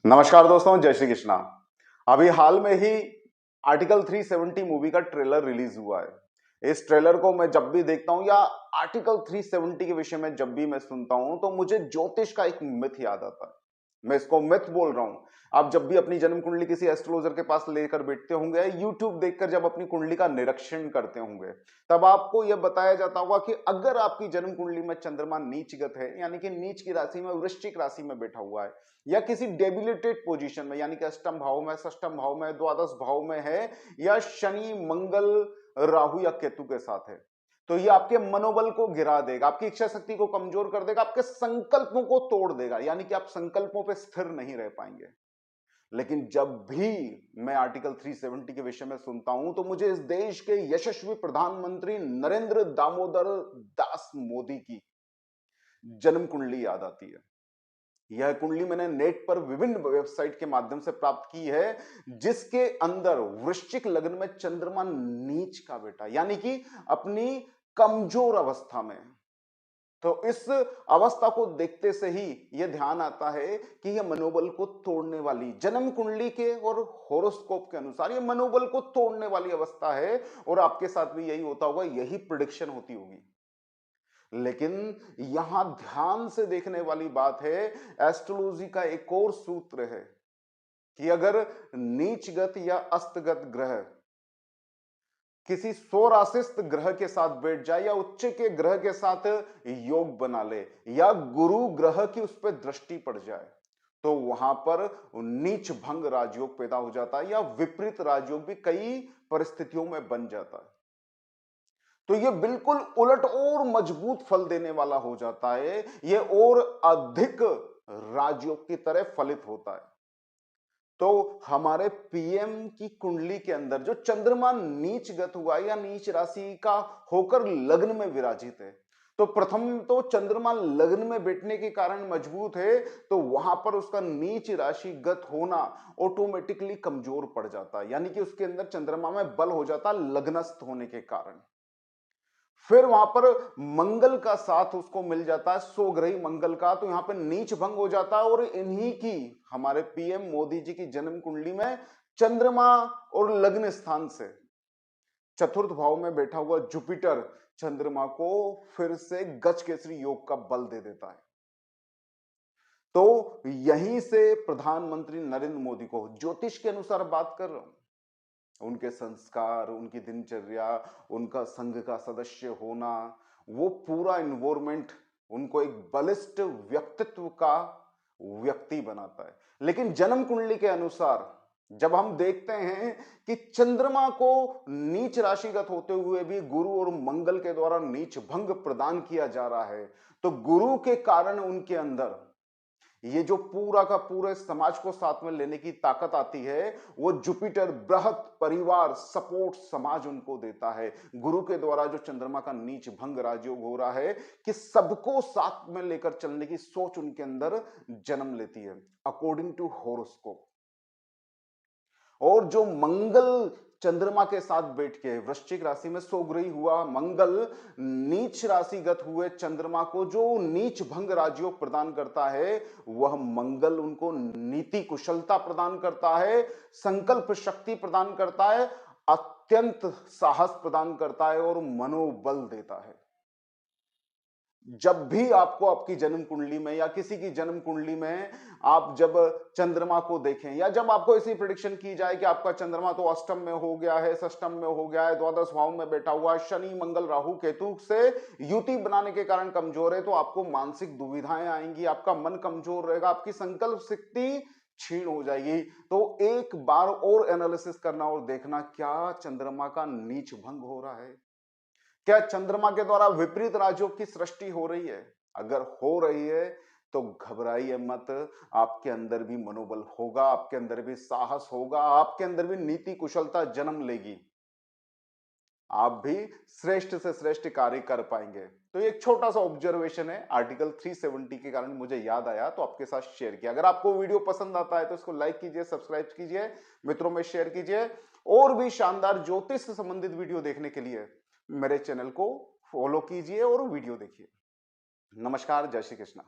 नमस्कार दोस्तों, जय श्री कृष्णा। अभी हाल में ही आर्टिकल 370 मूवी का ट्रेलर रिलीज हुआ है। इस ट्रेलर को मैं जब भी देखता हूं या आर्टिकल 370 के विषय में जब भी मैं सुनता हूं तो मुझे ज्योतिष का एक मिथ याद आता है। मैं इसको मिथ बोल रहा हूं। आप जब भी अपनी जन्म कुंडली किसी एस्ट्रोलॉजर के पास लेकर बैठते होंगे, यूट्यूब देखकर जब अपनी कुंडली का निरीक्षण करते होंगे, तब आपको यह बताया जाता होगा कि अगर आपकी जन्म कुंडली में चंद्रमा नीचगत है, यानी कि नीच की राशि में, वृश्चिक राशि में बैठा हुआ है, या किसी डेबिलिटेड पोजीशन में, यानी कि अष्टम भाव में, षष्टम भाव में, द्वादश भाव में है, या शनि, मंगल, राहु या केतु के साथ है, तो ये आपके मनोबल को गिरा देगा, आपकी इच्छा शक्ति को कमजोर कर देगा, आपके संकल्पों को तोड़ देगा, यानी कि आप संकल्पों पे स्थिर नहीं रह पाएंगे। लेकिन जब भी मैं आर्टिकल 370 के विषय में सुनता हूं तो मुझे इस देश के यशस्वी प्रधानमंत्री नरेंद्र दामोदर दास मोदी की जन्म कुंडली याद आती है। यह कुंडली मैंने नेट पर विभिन्न वेबसाइट के माध्यम से प्राप्त की है, जिसके अंदर वृश्चिक लग्न में चंद्रमा नीच का बेटा, यानी कि अपनी कमजोर अवस्था में। तो इस अवस्था को देखते से ही यह ध्यान आता है कि यह मनोबल को तोड़ने वाली, जन्म कुंडली के और होरोस्कोप के अनुसार यह मनोबल को तोड़ने वाली अवस्था है। और आपके साथ भी यही होता होगा, यही प्रिडिक्शन होती होगी। लेकिन यहां ध्यान से देखने वाली बात है, एस्ट्रोलॉजी का एक और सूत्र है कि अगर नीचगत या अस्तगत ग्रह किसी स्वराशिस्थ ग्रह के साथ बैठ जाए, या उच्च के ग्रह के साथ योग बना ले, या गुरु ग्रह की उस पर दृष्टि पड़ जाए, तो वहां पर नीच भंग राजयोग पैदा हो जाता है, या विपरीत राजयोग भी कई परिस्थितियों में बन जाता है। तो यह बिल्कुल उलट और मजबूत फल देने वाला हो जाता है, यह और अधिक राजयोग की तरह फलित होता है। तो हमारे पीएम की कुंडली के अंदर जो चंद्रमा नीचगत हुआ या नीच राशि का होकर लग्न में विराजित है, तो प्रथम तो चंद्रमा लग्न में बैठने के कारण मजबूत है, तो वहां पर उसका नीच राशि गत होना ऑटोमेटिकली कमजोर पड़ जाता है, यानी कि उसके अंदर चंद्रमा में बल हो जाता लग्नस्थ होने के कारण। फिर वहां पर मंगल का साथ उसको मिल जाता है, स्वग्रही मंगल का, तो यहां पर नीच भंग हो जाता है। और इन्हीं की, हमारे पीएम मोदी जी की जन्म कुंडली में चंद्रमा और लग्न स्थान से चतुर्थ भाव में बैठा हुआ जुपिटर चंद्रमा को फिर से गज केसरी योग का बल दे देता है। तो यहीं से प्रधानमंत्री नरेंद्र मोदी को, ज्योतिष के अनुसार बात कर रहा हूं, उनके संस्कार, उनकी दिनचर्या, उनका संघ का सदस्य होना, वो पूरा इन्वायरमेंट उनको एक बलिष्ठ व्यक्तित्व का व्यक्ति बनाता है। लेकिन जन्म कुंडली के अनुसार जब हम देखते हैं कि चंद्रमा को नीच राशिगत होते हुए भी गुरु और मंगल के द्वारा नीच भंग प्रदान किया जा रहा है, तो गुरु के कारण उनके अंदर ये जो पूरा का पूरे समाज को साथ में लेने की ताकत आती है, वो जुपिटर बृहत परिवार सपोर्ट समाज उनको देता है। गुरु के द्वारा जो चंद्रमा का नीच भंग राजयोग हो रहा है कि सबको साथ में लेकर चलने की सोच उनके अंदर जन्म लेती है अकॉर्डिंग टू होरोस्कोप। और जो मंगल चंद्रमा के साथ बैठ के वृश्चिक राशि में स्वग्रही हुआ मंगल नीच राशिगत हुए चंद्रमा को जो नीच भंग राजयोग प्रदान करता है, वह मंगल उनको नीति कुशलता प्रदान करता है, संकल्प शक्ति प्रदान करता है, अत्यंत साहस प्रदान करता है और मनोबल देता है। जब भी आपको आपकी जन्म कुंडली में या किसी की जन्म कुंडली में आप जब चंद्रमा को देखें, या जब आपको ऐसी प्रिडिक्शन की जाए कि आपका चंद्रमा तो अष्टम में हो गया है, षष्टम में हो गया है, द्वादश भाव में बैठा हुआ है, शनि मंगल राहु केतु से युति बनाने के कारण कमजोर है, तो आपको मानसिक दुविधाएं आएंगी, आपका मन कमजोर रहेगा, आपकी संकल्प शक्ति क्षीण हो जाएगी। तो एक बार और एनालिसिस करना और देखना, क्या चंद्रमा का नीच भंग हो रहा है? क्या चंद्रमा के द्वारा विपरीत राजयोग की सृष्टि हो रही है? अगर हो रही है तो घबराइए मत, आपके अंदर भी मनोबल होगा, आपके अंदर भी साहस होगा, आपके अंदर भी नीति कुशलता जन्म लेगी, आप भी श्रेष्ठ से श्रेष्ठ कार्य कर पाएंगे। तो ये एक छोटा सा ऑब्जर्वेशन है, आर्टिकल 370 के कारण मुझे याद आया तो आपके साथ शेयर किया। अगर आपको वीडियो पसंद आता है तो इसको लाइक कीजिए, सब्सक्राइब कीजिए, मित्रों में शेयर कीजिए। और भी शानदार ज्योतिष से संबंधित वीडियो देखने के लिए मेरे चैनल को फॉलो कीजिए और वीडियो देखिए। नमस्कार, जय श्री कृष्णा।